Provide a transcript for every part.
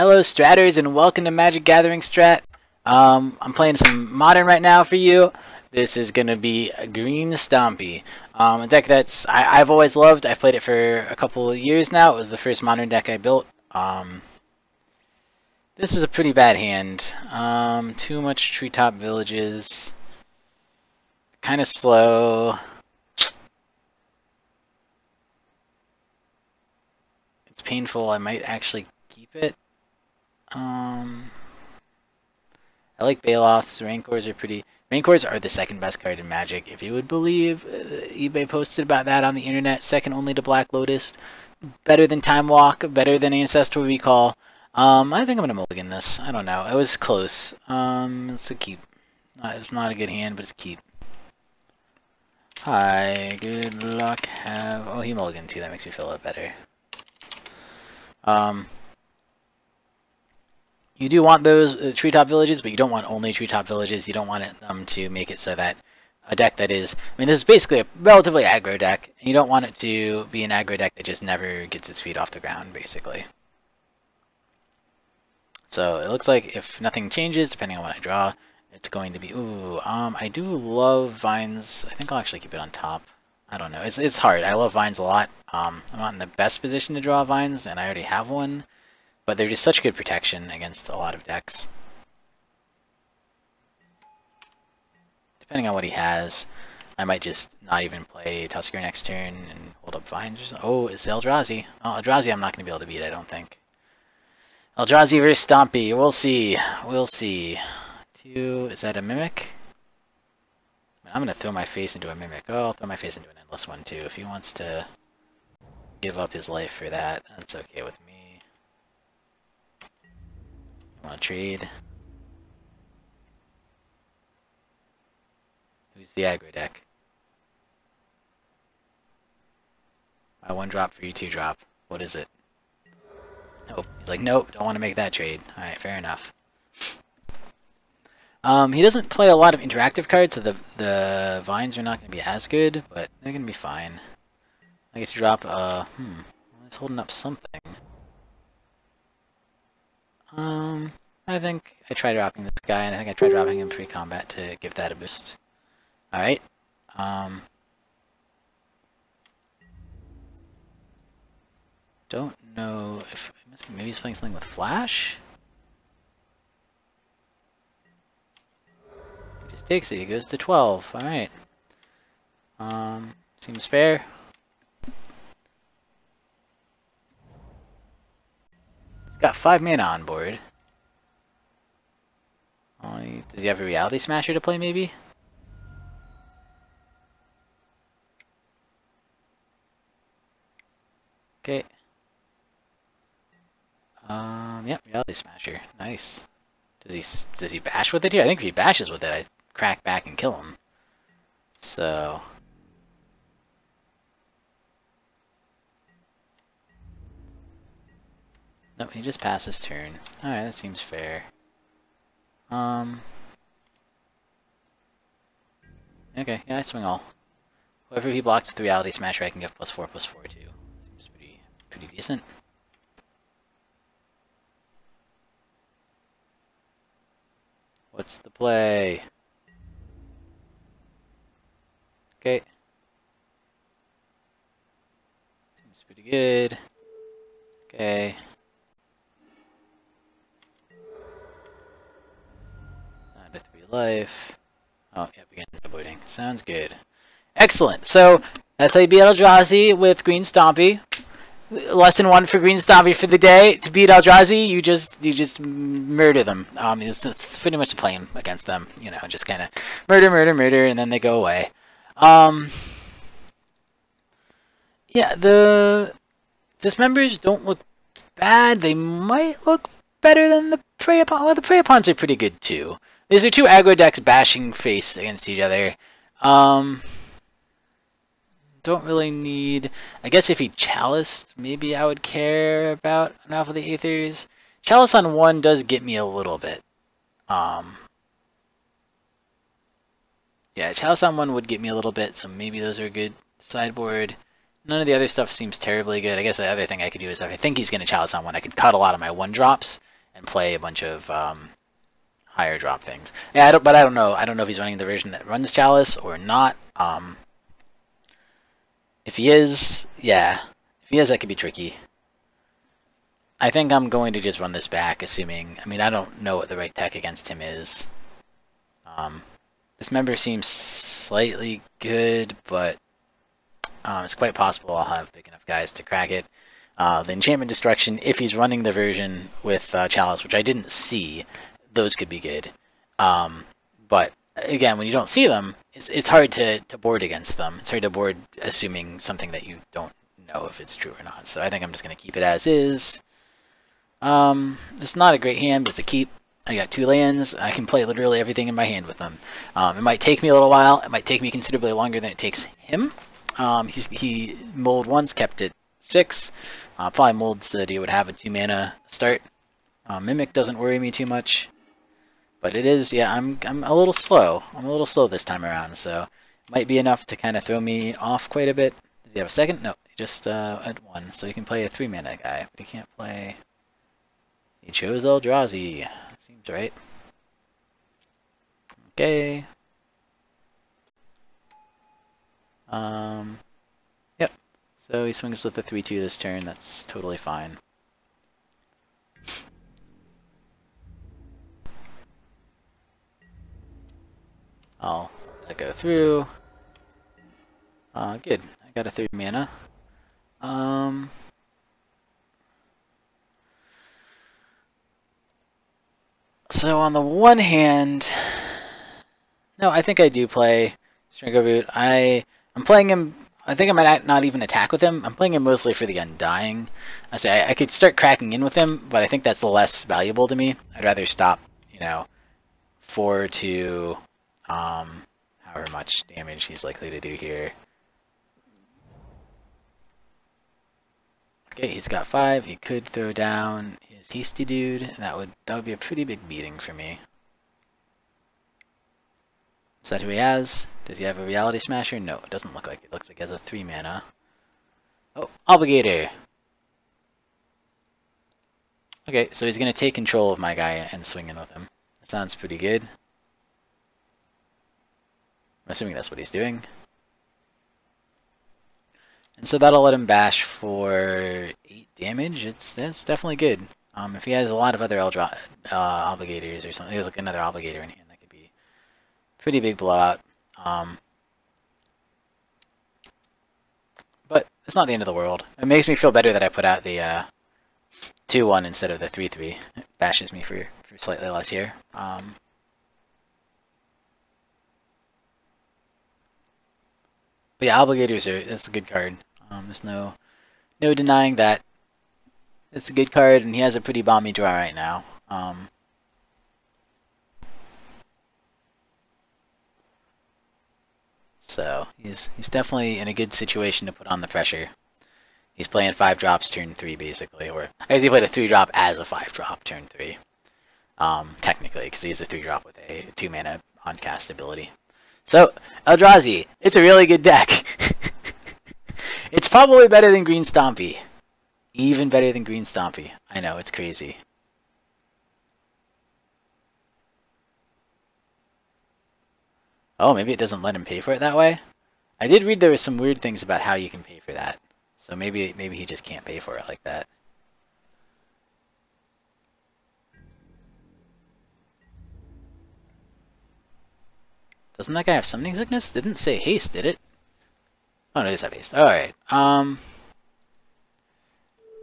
Hello Stratters and welcome to Magic Gathering Strat. I'm playing some Modern right now for you. This is going to be a green Stompy. A deck that's I've always loved. I've played it for a couple of years now. It was the first Modern deck I built. This is a pretty bad hand. Too much treetop villages. Kind of slow. It's painful. I might actually keep it. I like Baloths. Rancors are pretty. Rancors are the second best card in Magic. If you would believe, eBay posted about that on the internet. Second only to Black Lotus. Better than Time Walk. Better than Ancestral Recall. I think I'm gonna mulligan this. I don't know. It was close. It's a keep. It's not a good hand, but it's a keep. Hi. Good luck. Oh, he mulliganed too. That makes me feel a lot better. You do want those treetop villages, but you don't want only treetop villages. You don't want them to make it so that a deck that is... I mean, this is basically a relatively aggro deck. And you don't want it to be an aggro deck that just never gets its feet off the ground, basically. So it looks like if nothing changes, depending on what I draw, it's going to be... Ooh, I do love Vines. I think I'll actually keep it on top. I don't know. It's hard. I love Vines a lot. I'm not in the best position to draw Vines, and I already have one. But they're just such good protection against a lot of decks. Depending on what he has, I might just not even play Tusker next turn and hold up Vines or something. Oh, it's Eldrazi. Oh, Eldrazi I'm not going to be able to beat, I don't think. Eldrazi versus Stompy. We'll see. We'll see. Is that a Mimic? I'm going to throw my face into a Mimic. Oh, I'll throw my face into an Endless one too. If he wants to give up his life for that, that's okay with me. Want to trade? Who's the aggro deck? My 1-drop for you 2-drop. What is it? Nope. He's like, nope, don't want to make that trade. Alright, fair enough. He doesn't play a lot of interactive cards, so the Vines are not going to be as good, but they're going to be fine. I get to drop, he's holding up something. I think I tried dropping this guy, and I think I tried dropping him pre-combat to give that a boost. Alright. Don't know if... Maybe he's playing something with Flash? He just takes it. He goes to 12. Alright. Seems fair. He's got 5 mana on board. Does he have a Reality Smasher to play, maybe? Okay. Yep, Reality Smasher. Nice. Does he bash with it here? I think if he bashes with it, I crack back and kill him. So... Nope, he just passes turn. Alright, that seems fair. Okay, yeah, I swing all. Whoever he blocks with the Reality Smasher, I can give +4/+4 to. Seems pretty decent. What's the play? Okay. Seems pretty good. Okay. Not a 3 life. Oh, yep, again, avoiding. Sounds good. Excellent. So, that's how you beat Eldrazi with Green Stompy. Lesson 1 for Green Stompy for the day. To beat Eldrazi, you just murder them. It's pretty much playing against them. You know, just kind of murder, and then they go away. Yeah, the Dismembers don't look bad. They might look better than the Prey Upon. Well, the Prey Upons are pretty good too. These are 2 aggro decks bashing face against each other. Don't really need... I guess if he Chaliced, maybe I would care about an Alpha of the Aethers. Chalice on 1 does get me a little bit. Yeah, Chalice on 1 would get me a little bit, so maybe those are good sideboard. None of the other stuff seems terribly good. I guess the other thing I could do is if I think he's going to Chalice on 1, I could cut a lot of my 1-drops and play a bunch of higher drop things. Yeah, but I don't know. I don't know if he's running the version that runs Chalice or not. If he is, yeah. If he is, that could be tricky. I think I'm going to just run this back, assuming... I mean, I don't know what the right tech against him is. This member seems slightly good, but it's quite possible I'll have big enough guys to crack it. The Enchantment Destruction, if he's running the version with Chalice, which I didn't see, those could be good. But again, when you don't see them, it's hard to board against them. It's hard to board assuming something that you don't know if it's true or not. So I think I'm just going to keep it as is. It's not a great hand, but it's a keep. I got 2 lands. I can play literally everything in my hand with them. It might take me a little while. It might take me considerably longer than it takes him. He mulled once, kept it 6. Probably mulled so that he would have a 2 mana start. Mimic doesn't worry me too much. But it is, yeah, I'm a little slow. I'm a little slow this time around, so it might be enough to kind of throw me off quite a bit. Does he have a second? No, just at 1. So he can play a 3 mana guy, but he can't play... He chose Eldrazi. That seems right. Okay. Yep. So he swings with a 3-2 this turn. That's totally fine. I'll let it go through. Good. I got a 3 mana. So on the one hand, no, I think I do play Strangleroot. I'm playing him. I think I might not even attack with him. I'm playing him mostly for the Undying. I say I could start cracking in with him, but I think that's less valuable to me. I'd rather stop, 4 to however much damage he's likely to do here. Okay, he's got 5. He could throw down his hasty dude, and that would be a pretty big beating for me. Is that who he has? Does he have a Reality Smasher? No, it doesn't look like it. It looks like he has a 3 mana. Oh, Obligator! Okay, so he's going to take control of my guy and swing in with him. That sounds pretty good. I'm assuming that's what he's doing. And so that'll let him bash for 8 damage. That's definitely good. If he has a lot of other Obligators or something, he has like another Obligator in hand, that could be a pretty big blowout. But it's not the end of the world. It makes me feel better that I put out the 2-1 instead of the 3-3. It bashes me for slightly less here. But yeah, Obligators that's a good card. There's no denying that. It's a good card, and he has a pretty bomby draw right now. So he's definitely in a good situation to put on the pressure. He's playing 5 drops turn 3 basically, or I guess he played a 3-drop as a 5-drop turn 3. Technically, because he's a 3-drop with a 2 mana on cast ability. So Eldrazi, it's a really good deck. It's probably better than Green Stompy. Even better than Green Stompy. I know, it's crazy. Oh, maybe it doesn't let him pay for it that way? I did read there were some weird things about how you can pay for that. So maybe he just can't pay for it like that. Doesn't that guy have Summoning Sickness? Didn't say haste, did it? Oh, no, it does have haste. Alright.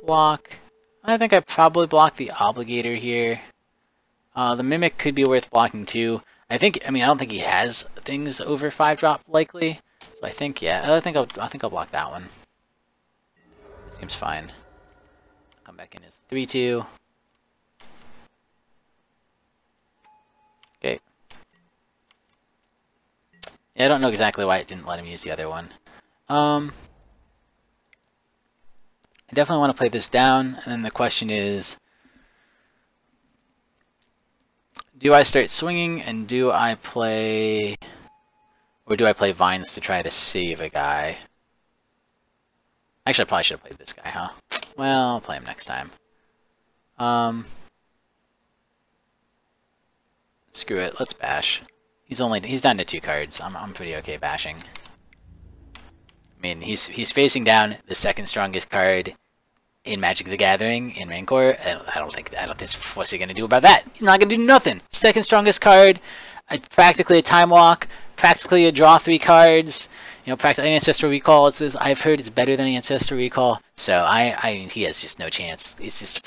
Block. I think I probably blocked the Obligator here. The Mimic could be worth blocking too. I don't think he has things over 5-drop likely. So I think, yeah, I think I'll block that one. It seems fine. Come back in as 3-2. Okay. Yeah, I don't know exactly why it didn't let him use the other one. I definitely want to play this down, and then the question is, do I start swinging, and do I play Vines to try to save a guy? Actually, I probably should have played this guy, huh? Well, I'll play him next time. Screw it, let's bash. He's down to 2 cards. I'm pretty okay bashing. I mean, he's facing down the second strongest card in Magic the Gathering in Rancor. I don't think what's he gonna do about that? He's not gonna do nothing. Second strongest card, practically a time walk, practically a draw 3 cards. You know, practically Ancestral Recall. I've heard it's better than Ancestral Recall. So I mean, he has just no chance. It's just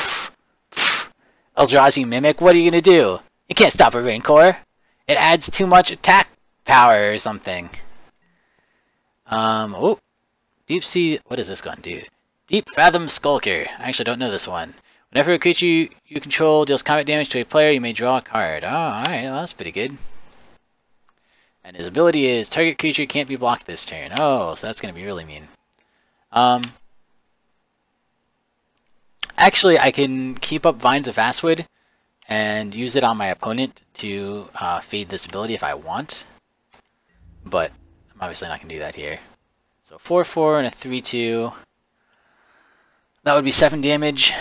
Eldrazi Mimic. What are you gonna do? You can't stop a Rancor. It adds too much attack power or something. Oh, Deep Sea. What is this going to do? Deep Fathom Skulker. I actually don't know this one. Whenever a creature you control deals combat damage to a player, you may draw a card. Oh, alright, well, that's pretty good. And his ability is target creature can't be blocked this turn. Oh, so that's going to be really mean. Actually, I can keep up Vines of Vastwood and use it on my opponent to fade this ability if I want. But I'm obviously not going to do that here. So 4/4 and a 3/2. That would be 7 damage.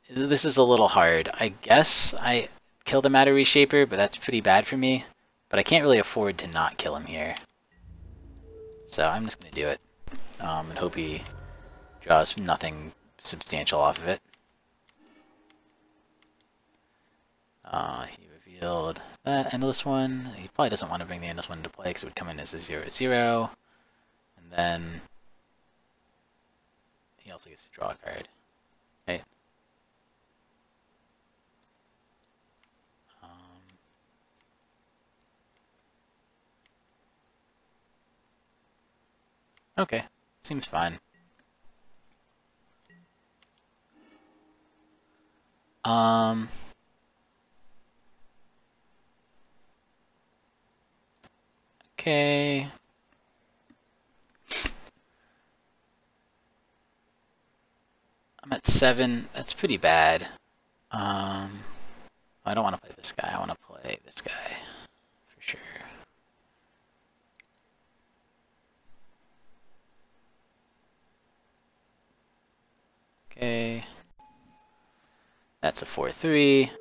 This is a little hard. I guess I kill the Matter Reshaper, but that's pretty bad for me. But I can't really afford to not kill him here. So I'm just going to do it. And hope he draws nothing substantial off of it. He revealed that Endless One. He probably doesn't want to bring the Endless One into play because it would come in as a 0/0. And then he also gets to draw a card. Right? Okay, seems fine. Okay. I'm at 7. That's pretty bad. I don't want to play this guy. I want to play this guy for sure. Okay. That's a 4/3.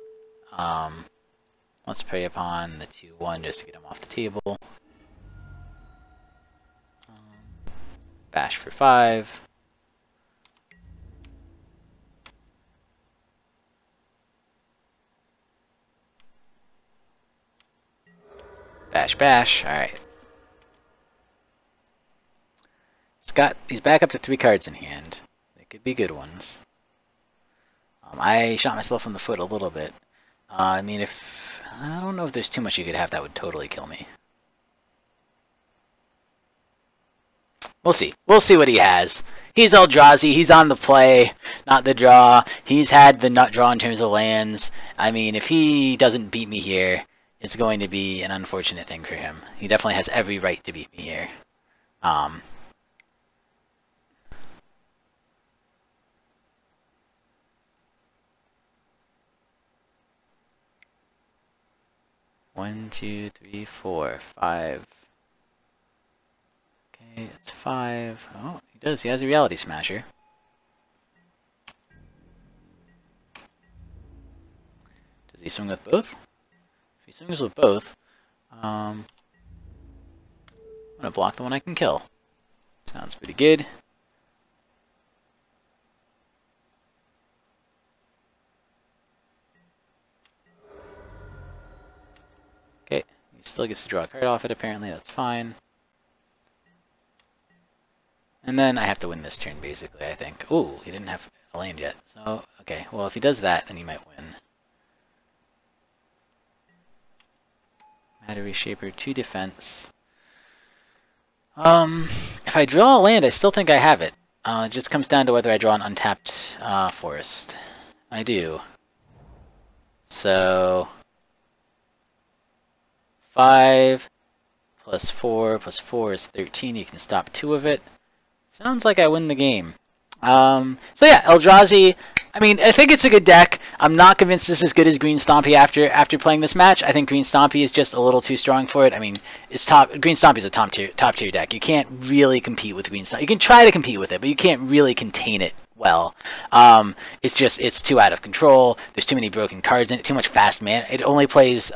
Let's prey upon the 2/1 just to get him off the table. Bash for 5. Bash, bash. Alright. He's back up to 3 cards in hand. They could be good ones. I shot myself in the foot a little bit. I mean, I don't know if there's too much you could have that would totally kill me. We'll see. We'll see what he has. He's Eldrazi. He's on the play, not the draw. He's had the nut draw in terms of lands. I mean, if he doesn't beat me here, it's going to be an unfortunate thing for him. He definitely has every right to beat me here. 1, 2, 3, 4, 5. Okay, it's 5. Oh, he does. He has a Reality Smasher. Does he swing with both? If he swings with both, I'm gonna block the one I can kill. Sounds pretty good. Okay, he still gets to draw a card off it, apparently. That's fine. And then I have to win this turn, basically, I think. Ooh, he didn't have a land yet. So, okay, well, if he does that, then he might win. Matter Reshaper, 2 defense. If I draw a land, I still think I have it. It just comes down to whether I draw an untapped forest. I do. So 5 plus 4 plus 4 is 13. You can stop 2 of it. Sounds like I win the game. So yeah, Eldrazi. I mean, I think it's a good deck. I'm not convinced this is as good as Green Stompy after playing this match. I think Green Stompy is just a little too strong for it. I mean, Green Stompy is a top tier deck. You can't really compete with Green Stompy. You can try to compete with it, but you can't really contain it well. It's too out of control. There's too many broken cards in it, too much fast mana. It only plays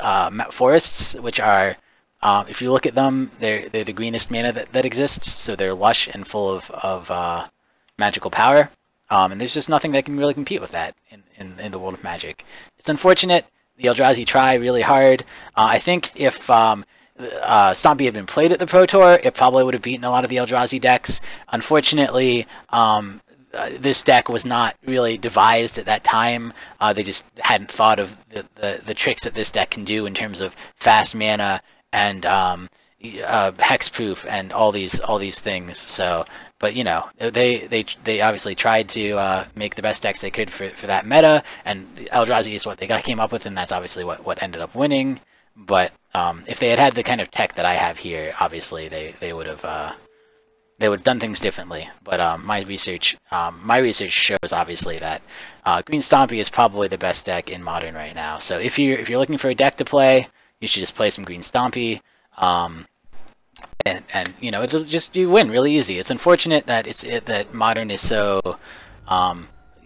forests, which are, if you look at them, they're the greenest mana that exists, so they're lush and full of magical power. And there's just nothing that can really compete with that in the world of Magic. It's unfortunate. The Eldrazi try really hard. I think if Stompy had been played at the Pro Tour, it probably would have beaten a lot of the Eldrazi decks. Unfortunately, this deck was not really devised at that time. They just hadn't thought of the tricks that this deck can do in terms of fast mana and hexproof and all these things. So, but you know, they obviously tried to make the best decks they could for that meta, and Eldrazi is what they came up with, and that's obviously what ended up winning. But if they had the kind of tech that I have here, obviously they would have done things differently. But my research shows obviously that Green Stompy is probably the best deck in Modern right now. So if you're looking for a deck to play, you should just play some Green Stompy. And you know, you win really easy. It's unfortunate that that Modern is so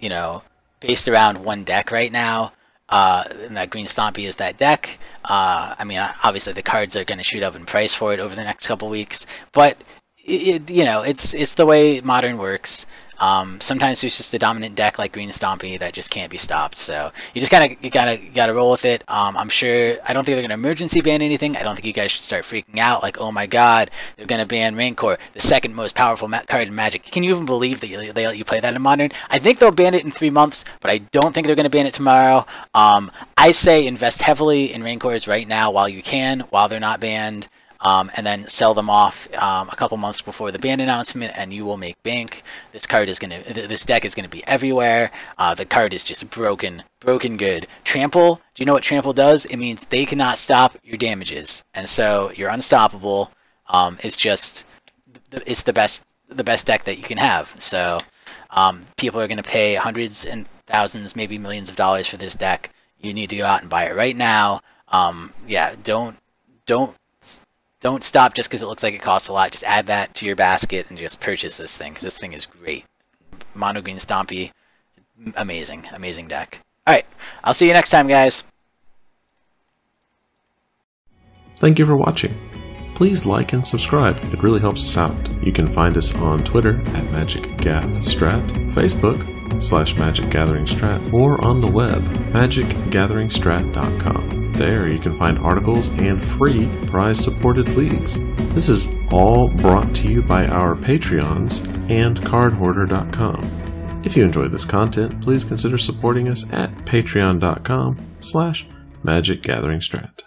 you know, based around one deck right now. And that Green Stompy is that deck. I mean, obviously the cards are going to shoot up in price for it over the next couple weeks, but you know, it's the way Modern works. Sometimes there's just a dominant deck like Green Stompy that just can't be stopped. So you just gotta roll with it. I'm sure, I don't think they're gonna emergency ban anything. I don't think you guys should start freaking out like, oh my god, they're gonna ban Rancor, the second most powerful card in Magic. Can you even believe that they let you play that in Modern? I think they'll ban it in 3 months, but I don't think they're gonna ban it tomorrow. I say invest heavily in Rancors right now while you can, while they're not banned. And then sell them off a couple months before the ban announcement, and you will make bank. This deck is gonna be everywhere. The card is just broken good. Trample. Do you know what Trample does? It means they cannot stop your damages, and so you're unstoppable. It's the best deck that you can have. So people are gonna pay hundreds and thousands, maybe millions of dollars for this deck. You need to go out and buy it right now. Yeah, don't stop just because it looks like it costs a lot. Just add that to your basket and just purchase this thing, because this thing is great. Mono Green Stompy, amazing deck. Alright, I'll see you next time, guys. Thank you for watching. Please like and subscribe, it really helps us out. You can find us on Twitter at MagicGathStrat, Facebook /MagicGatheringStrat, or on the web, magicgatheringstrat.com. There you can find articles and free prize-supported leagues. This is all brought to you by our Patreons and cardhoarder.com. If you enjoyed this content, please consider supporting us at patreon.com/magicgatheringstrat.